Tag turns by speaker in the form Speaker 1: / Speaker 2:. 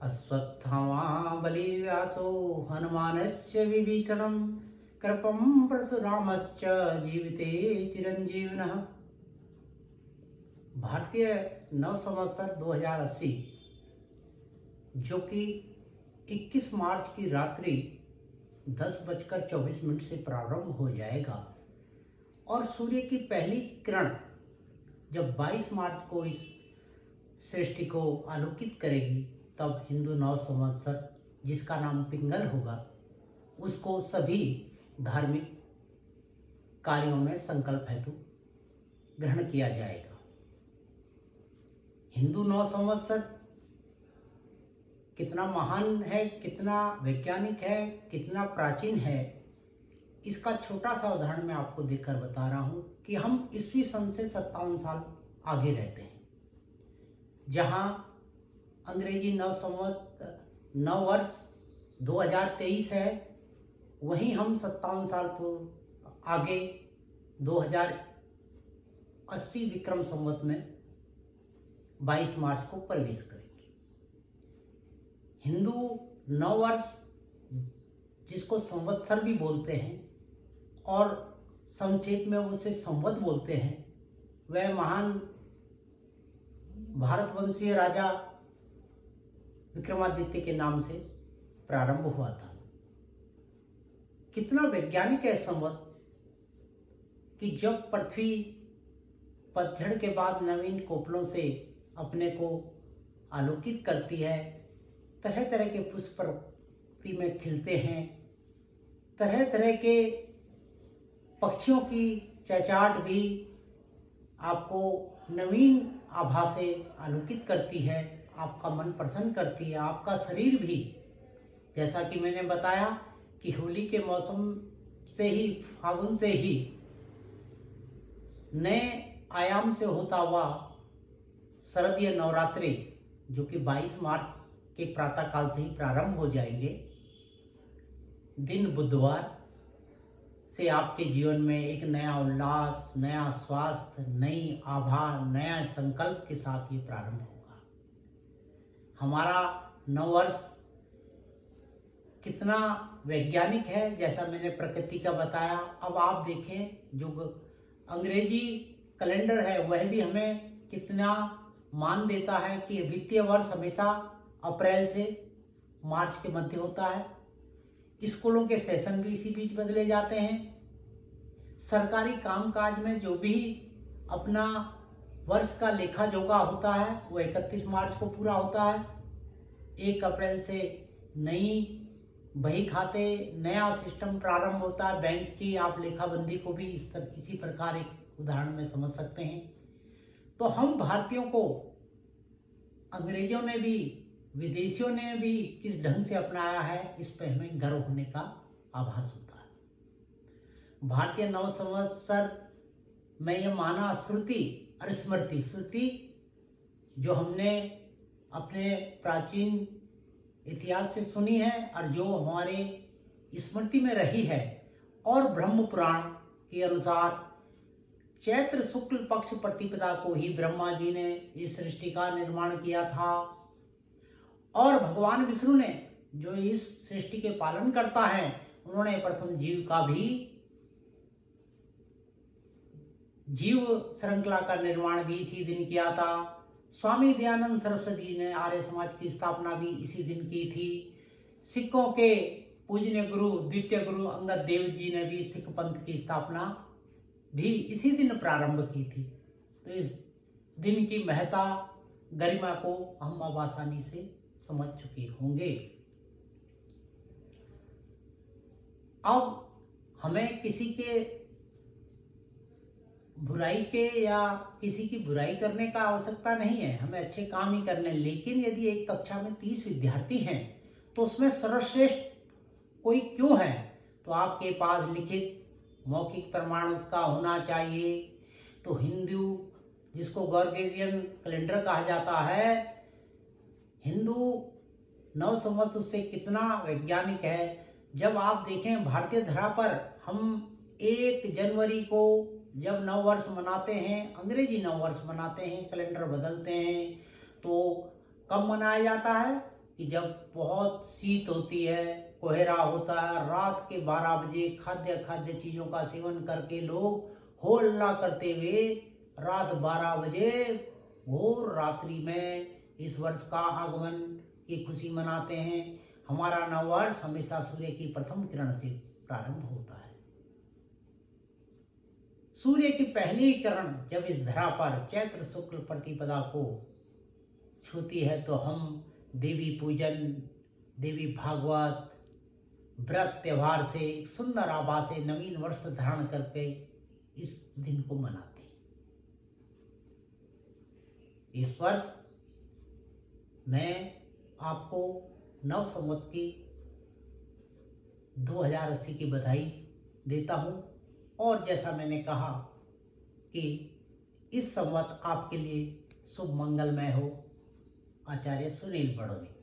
Speaker 1: अश्वत्थामा बलिव्यासो हनुमानस्य विभीषणं कृपं परशुरामश्च जीविते चिरंजीविनः। भारतीय नव संवत्सर 2080 जो कि 21 मार्च की रात्रि 10:24 से प्रारंभ हो जाएगा और सूर्य की पहली किरण जब 22 मार्च को इस सृष्टि को आलोकित करेगी, तब हिंदू नव संवत्सर जिसका नाम पिंगल होगा, उसको सभी धार्मिक कार्यों में संकल्प हेतु ग्रहण किया जाएगा। हिंदू नव संवत्सर कितना महान है, कितना वैज्ञानिक है, कितना प्राचीन है, इसका छोटा सा उदाहरण मैं आपको देकर बता रहा हूं कि हम ईस्वी सन से 57 साल आगे रहते हैं। जहां अंग्रेजी नव वर्ष 2023 है, वहीं हम 57 साल पूर्व आगे 2080 विक्रम संवत में 22 मार्च को प्रवेश करेंगे। हिंदू नव वर्ष जिसको संवत्सर भी बोलते हैं और संक्षेप में उसे संवत बोलते हैं, वह महान भारतवंशीय राजा विक्रमादित्य के नाम से प्रारंभ हुआ था। कितना वैज्ञानिक है संवत कि जब पृथ्वी पतझड़ के बाद नवीन कोपलों से अपने को आलोकित करती है, तरह तरह के पुष्प पृथ्वी में खिलते हैं, तरह तरह के पक्षियों की चहचहाट भी आपको नवीन आभा से आलोकित करती है, आपका मन प्रसन्न करती है, आपका शरीर भी, जैसा कि मैंने बताया कि होली के मौसम से ही, फागुन से ही नए आयाम से होता हुआ शरदीय नवरात्रि जो कि 22 मार्च के प्रातः काल से ही प्रारंभ हो जाएंगे, दिन बुधवार से आपके जीवन में एक नया उल्लास, नया स्वास्थ्य, नई आभा, नया संकल्प के साथ ये प्रारंभ होगा। हमारा नववर्ष कितना वैज्ञानिक है, जैसा मैंने प्रकृति का बताया। अब आप देखें, जो अंग्रेजी कैलेंडर है वह भी हमें कितना मान देता है कि वित्तीय वर्ष हमेशा अप्रैल से मार्च के मध्य होता है। स्कूलों के सेशन भी इसी बीच बदले जाते हैं। सरकारी कामकाज में जो भी अपना वर्ष का लेखा जोखा होता है वो 31 मार्च को पूरा होता है। 1 अप्रैल से नई बही खाते, नया सिस्टम प्रारंभ होता है बैंक की। आप लेखाबंदी को भी इसी प्रकार एक उदाहरण में समझ सकते हैं। तो हम भारतीयों को अंग्रेजों ने भी, विदेशियों ने भी किस ढंग से अपनाया है, इस पर हमें गर्व होने का आभास होता है। भारतीय नव संवत्सर में यह माना श्रुति और स्मृति, श्रुति जो हमने अपने प्राचीन इतिहास से सुनी है और जो हमारे स्मृति में रही है, और ब्रह्म पुराण के अनुसार चैत्र शुक्ल पक्ष प्रतिपदा को ही ब्रह्मा जी ने इस सृष्टि का निर्माण किया था, और भगवान विष्णु ने जो इस सृष्टि के पालन करता है, उन्होंने प्रथम जीव का भी, जीव श्रृंखला का निर्माण भी इसी दिन किया था। स्वामी दयानंद सरस्वती ने आर्य समाज की स्थापना भी इसी दिन की थी। सिखों के पूजनीय गुरु, द्वितीय गुरु अंगद देव जी ने भी सिख पंथ की स्थापना भी इसी दिन प्रारंभ की थी। तो इस दिन की महत्ता, गरिमा को हम अब आसानी से समझ चुके होंगे। अब हमें किसी के बुराई के या किसी की बुराई करने का आवश्यकता नहीं है, हमें अच्छे काम ही करने। लेकिन यदि एक कक्षा में 30 विद्यार्थी हैं तो उसमें सर्वश्रेष्ठ कोई क्यों है? तो आपके पास लिखित मौखिक प्रमाण उसका होना चाहिए। तो हिंदू, जिसको ग्रेगोरियन कैलेंडर कहा जाता है, हिंदू नव संवत्सर उससे कितना वैज्ञानिक है। जब आप देखें भारतीय धरा पर, हम 1 जनवरी को जब नव वर्ष मनाते हैं, अंग्रेजी नव वर्ष मनाते हैं, कैलेंडर बदलते हैं, तो कब मनाया जाता है कि जब बहुत शीत होती है, कोहरा होता है, रात के 12 बजे खाद्य चीज़ों का सेवन करके लोग हो हल्ला करते हुए रात 12 बजे घोर रात्रि में इस वर्ष का आगमन की खुशी मनाते हैं। हमारा नववर्ष हमेशा सूर्य की प्रथम किरण से प्रारंभ होता है। सूर्य की पहली किरण जब इस धरा पर चैत्र शुक्ल प्रतिपदा को छूती है तो हम देवी पूजन, देवी भागवत, व्रत त्योहार से एक सुंदर आभा से नवीन वर्ष धारण करके इस दिन को मनाते हैं। इस वर्ष मैं आपको नव संवत की 2080 की बधाई देता हूं और जैसा मैंने कहा कि इस संवत आपके लिए शुभ मंगलमय हो। आचार्य सुनील बड़ोनी।